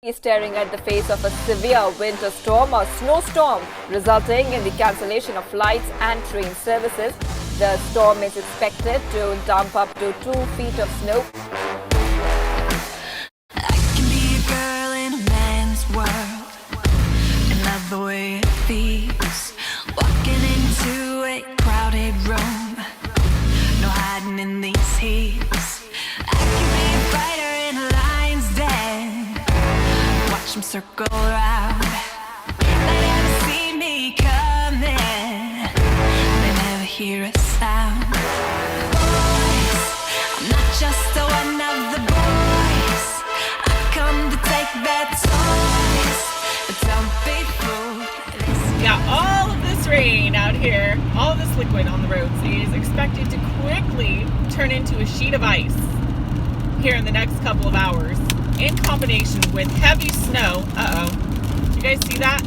Is staring at the face of a severe winter storm or snowstorm, resulting in the cancellation of flights and train services. The storm is expected to dump up to 2 feet of snow. I can be a girl in a man's world and love the way it feels. Walking into a crowded room, no hiding in these heels. I can be a fighter in a lion's den. Watch them circle around. They never see me coming. They never hear a sound. Boys, I'm not just one of the boys. I come to take their toys, but don't be fooled. Yeah, all of this rain out here, all of this liquid on the roads is expected to quickly turn into a sheet of ice here in the next couple of hours, in combination with heavy snow. Do you guys see that?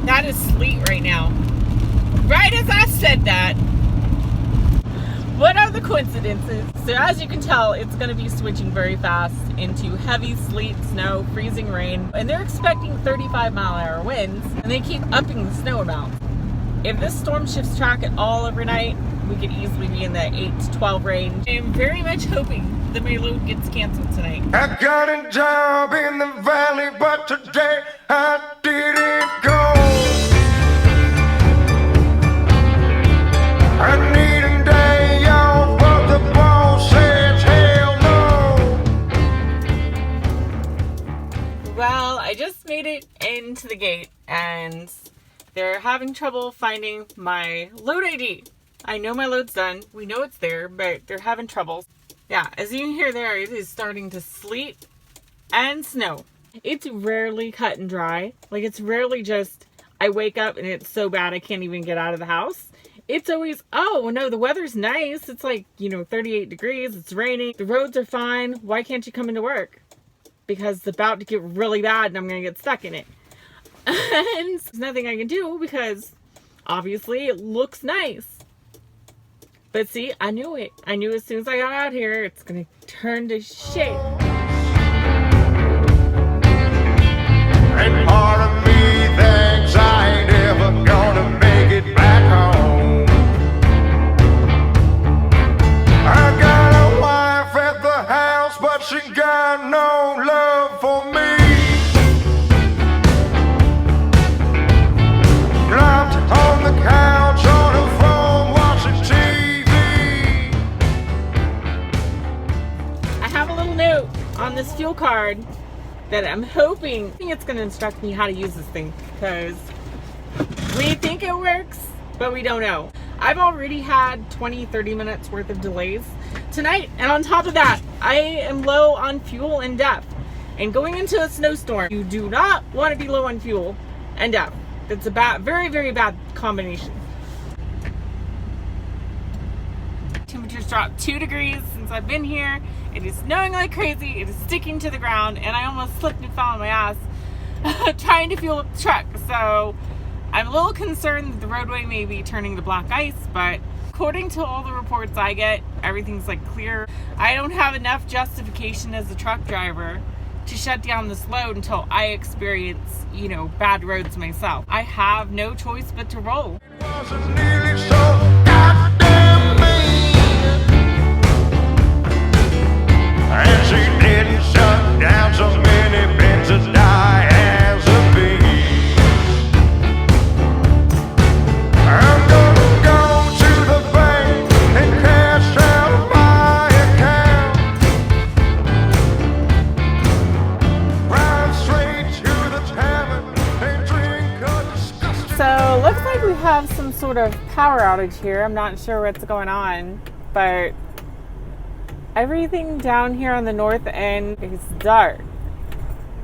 That is sleet right now. Right as I said that. What are the coincidences? So as you can tell, it's going to be switching very fast into heavy sleet, snow, freezing rain, and they're expecting 35-mile-an-hour winds, and they keep upping the snow amount. If this storm shifts track at all overnight, we could easily be in the 8 to 12 range. I am very much hoping that my load gets canceled tonight. I got a job in the valley, but today I didn't go. I need a day off, but the boss says hell no. Well, I just made it into the gate, and they're having trouble finding my load ID. I know my load's done. We know it's there, but they're having trouble. Yeah, as you can hear there, it is starting to sleet and snow. It's rarely cut and dry. Like, it's rarely just, I wake up and it's so bad I can't even get out of the house. It's always, oh, no, the weather's nice. It's like, 38 degrees. It's raining. The roads are fine. Why can't you come into work? Because it's about to get really bad and I'm going to get stuck in it. And there's nothing I can do because obviously it looks nice. But see, I knew it. I knew as soon as I got out here, it's going to turn to shit. And part of me thinks I ain't ever gonna make it back home. I got a wife at the house, but she got no love for me. Dropped on the couch on her phone watching TV. I have a little note on this fuel card that I'm hoping it's going to instruct me how to use this thing, because we think it works, but we don't know. I've already had 20-30 minutes worth of delays tonight, and on top of that, I am low on fuel and DEF. And going into a snowstorm, you do not want to be low on fuel and DEF. It's a bad, very, very bad combination. Temperatures dropped 2 degrees since I've been here. It is snowing like crazy. It is sticking to the ground, and I almost slipped and fell on my ass trying to fuel up the truck. So I'm a little concerned that the roadway may be turning to black ice, but according to all the reports I get, everything's like clear. I don't have enough justification as a truck driver to shut down this load until I experience, bad roads myself. I have no choice but to roll. Wasn't nearly so goddamn mean. And she didn't shut down so many beds to die as a bee. I'm gonna go to the bank and cash out my account. Ride straight to the tavern and drink a disgusting. So looks like we have some sort of power outage here. I'm not sure what's going on, but everything down here on the north end is dark.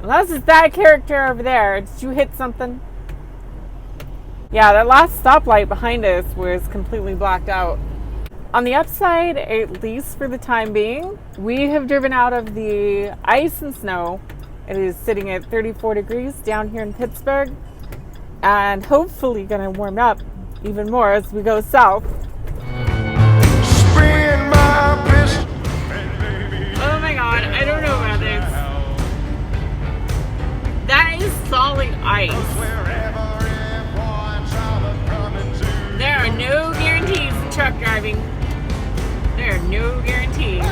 Unless it's that character over there. Did you hit something? Yeah, that last stoplight behind us was completely blacked out. On the upside, at least for the time being, we have driven out of the ice and snow. It is sitting at 34 degrees down here in Pittsburgh, and hopefully going to warm up even more as we go south. Spin my pistol. Oh my god. ice. There are no guarantees in truck driving. There are no guarantees.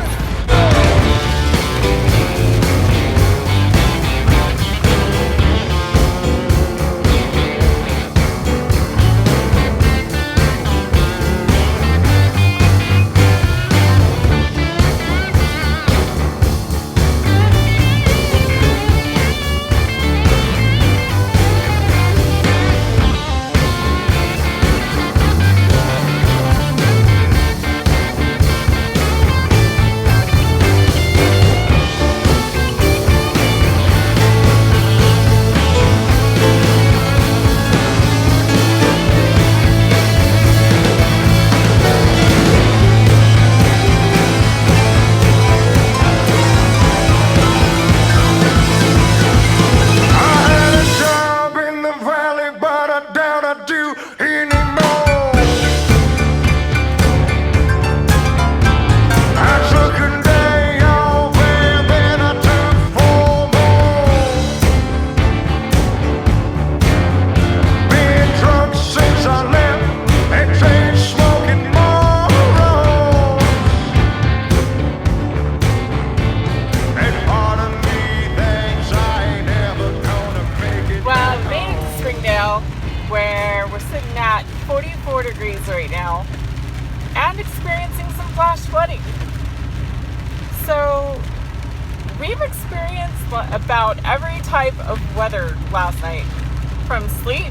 Where we're sitting at 44 degrees right now and experiencing some flash flooding. So we've experienced about every type of weather last night, from sleet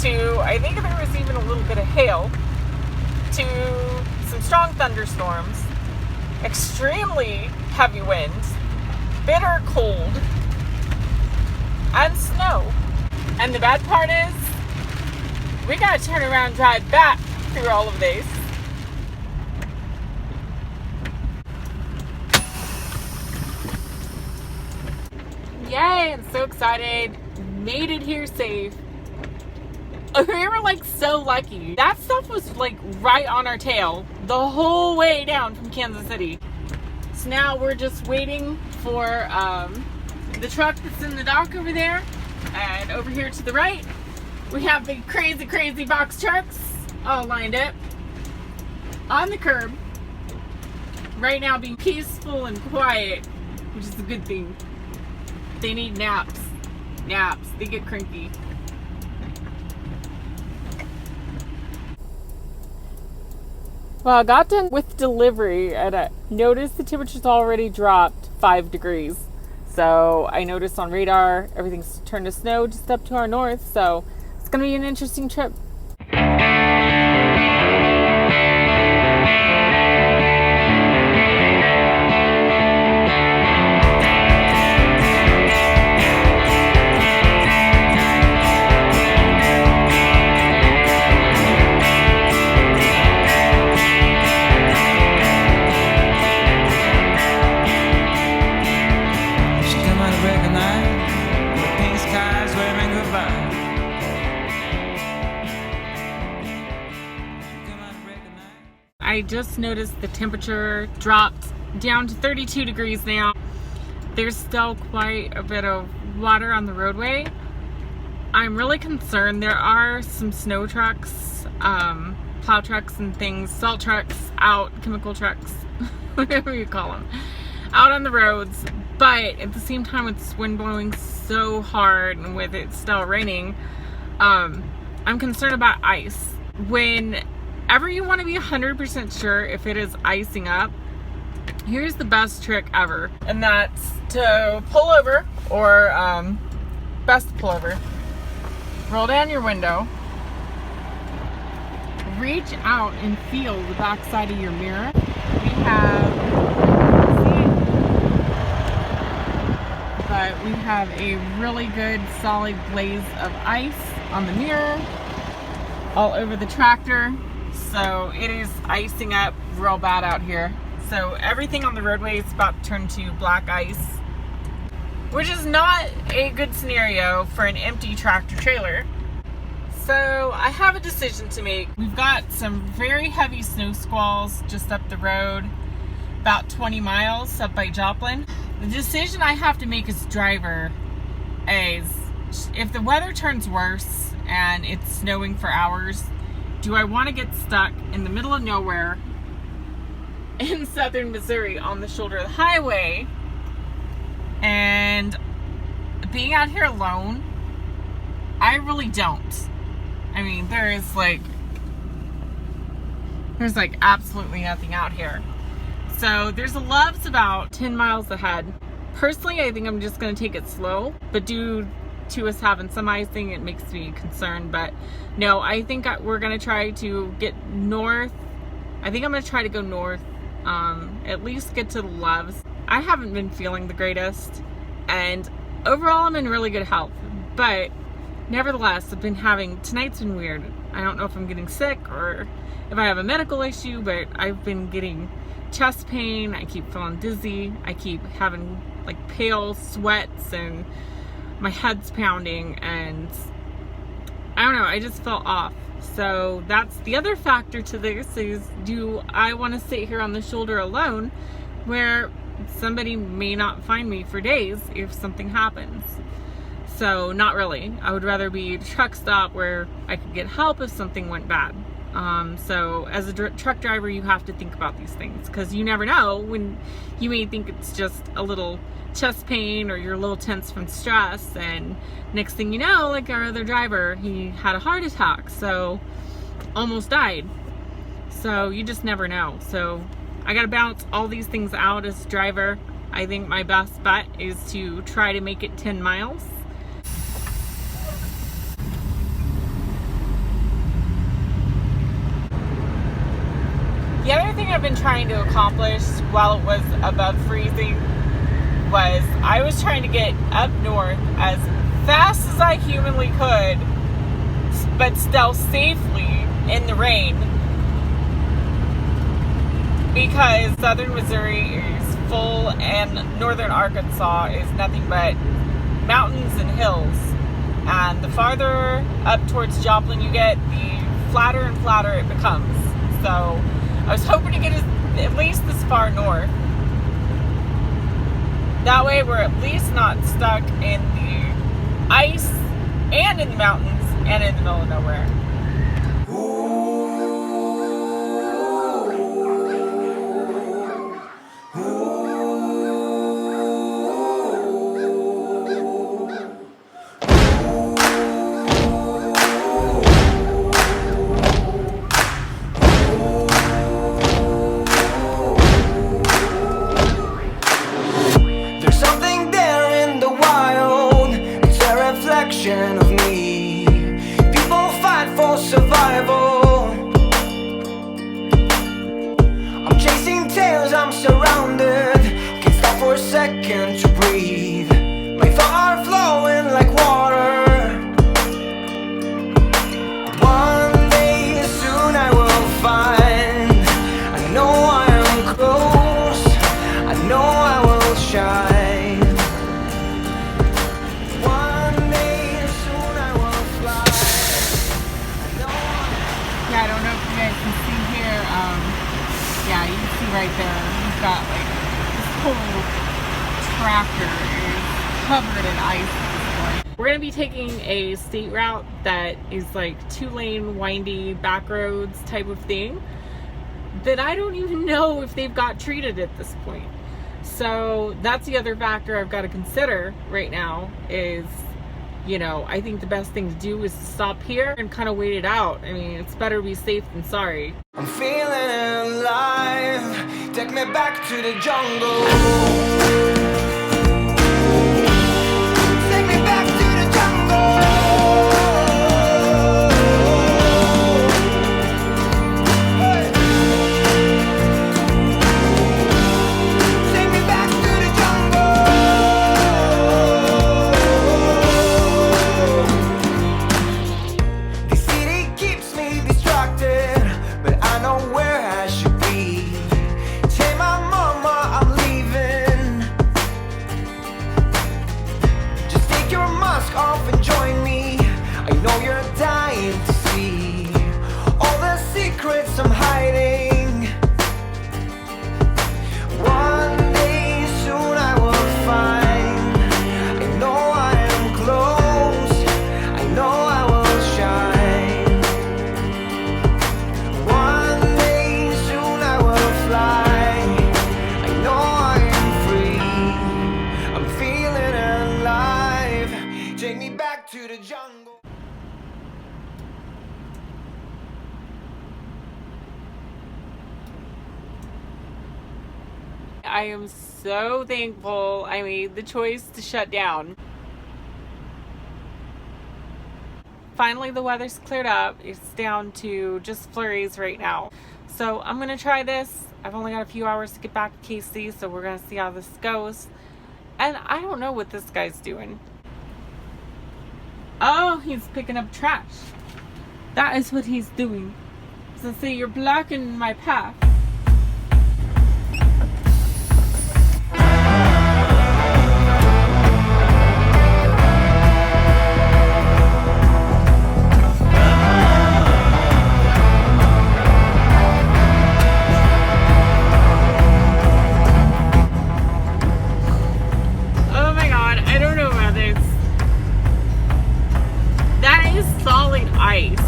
to, I think there was even a little bit of hail, to some strong thunderstorms, extremely heavy winds, bitter cold, and snow. And the bad part is, we gotta turn around and drive back through all of these. Yay, I'm so excited. Made it here safe. We were like so lucky. That stuff was like right on our tail the whole way down from Kansas City. So now we're just waiting for the truck that's in the dock over there. And over here to the right, we have the crazy box trucks all lined up on the curb. Right now being peaceful and quiet, which is a good thing. They need naps. They get cranky. Well, I got done with delivery and I noticed the temperature's already dropped 5 degrees. So I noticed on radar, everything's turned to snow just up to our north. So it's going to be an interesting trip. I just noticed the temperature dropped down to 32 degrees now. There's still quite a bit of water on the roadway. I'm really concerned. There are some snow trucks, plow trucks and things, salt trucks out, chemical trucks, whatever you call them, out on the roads. But at the same time, with this wind blowing so hard and with it still raining, I'm concerned about ice. Whenever you want to be 100% sure if it is icing up, here's the best trick ever, and that's to pull over, or best to pull over, roll down your window, reach out and feel the back side of your mirror. We have a really good solid glaze of ice on the mirror, all over the tractor. So it is icing up real bad out here. So everything on the roadway is about to turn to black ice, which is not a good scenario for an empty tractor trailer. So I have a decision to make. We've got some very heavy snow squalls just up the road, about 20 miles up by Joplin. The decision I have to make as driver is, if the weather turns worse and it's snowing for hours, do I want to get stuck in the middle of nowhere in southern Missouri on the shoulder of the highway and being out here alone? I really don't. I mean, there's like absolutely nothing out here. So there's a Love's about 10 miles ahead. Personally, I think I'm just going to take it slow, but due to us having some icing, it makes me concerned. But no, I think we're going to try to get north. I think I'm going to try to go north, at least get to the Love's. I haven't been feeling the greatest, and overall I'm in really good health, but nevertheless, tonight's been weird. I don't know if I'm getting sick or if I have a medical issue, but I've been getting chest pain. I keep feeling dizzy. I keep having like pale sweats and my head's pounding, and I don't know, I just felt off. So that's the other factor to this, is do I want to sit here on the shoulder alone where somebody may not find me for days if something happens? So not really. I would rather be at a truck stop where I could get help if something went bad. So as a truck driver, you have to think about these things, because you never know when you may think it's just a little chest pain or you're a little tense from stress, and next thing you know, like our other driver, he had a heart attack, so almost died. So you just never know. So I gotta balance all these things out as a driver. I think my best bet is to try to make it 10 miles. The other thing I've been trying to accomplish while it was above freezing was I was trying to get up north as fast as I humanly could, but still safely in the rain, because southern Missouri is full and northern Arkansas is nothing but mountains and hills, and the farther up towards Joplin you get, the flatter and flatter it becomes. So I was hoping to get at least this far north. That way we're at least not stuck in the ice and in the mountains and in the middle of nowhere. Of me, people fight for survival. I'm chasing tails, I'm surrounded, can't stop for a second to breathe. My thoughts are flowing like water. One day soon I will find, I know I am close, I know I will shine. I don't know if you guys can see here. Yeah, you can see right there. He's got like this whole tractor is covered in ice at this point. We're gonna be taking a state route that is like 2-lane, windy back roads type of thing that I don't even know if they've got treated at this point. So that's the other factor I've got to consider right now is, you know, I think the best thing to do is to stop here and kind of wait it out. I mean, it's better to be safe than sorry. I'm feeling alive, take me back to the jungle. Take me back to the jungle. Hey. Take me back to the jungle. The city keeps me distracted, but I know where I should be. Tell my mama I'm leaving. the jungle. I am so thankful I made the choice to shut down. Finally, the weather's cleared up. It's down to just flurries right now. So I'm going to try this. I've only got a few hours to get back to KC, so we're going to see how this goes. And I don't know what this guy's doing. Oh, he's picking up trash. That is what he's doing. So say you're blocking my path. Ice.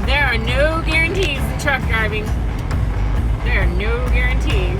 There are no guarantees in truck driving. There are no guarantees.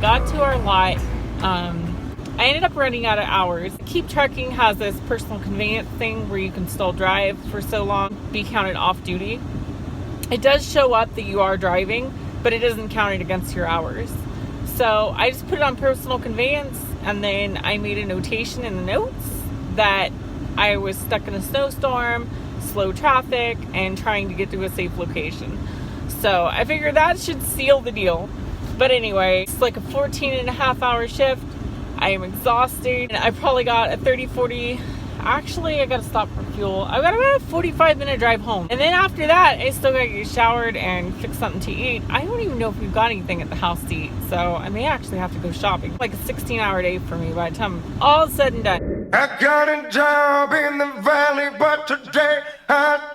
Got to our lot. I ended up running out of hours. Keep Trucking has this personal conveyance thing where you can still drive for so long, be counted off duty. It does show up that you are driving, but it isn't counted against your hours. So I just put it on personal conveyance, and then I made a notation in the notes that I was stuck in a snowstorm, slow traffic, and trying to get to a safe location. So I figured that should seal the deal. But anyway, it's like a 14.5-hour shift. I am exhausted. And I probably got a 30-40. Actually, I gotta stop for fuel. I got about a 45-minute drive home. And then after that, I still gotta get showered and fix something to eat. I don't even know if we've got anything at the house to eat. So I may actually have to go shopping. Like a 16-hour day for me by the time all said and done. I got a job in the valley, but today I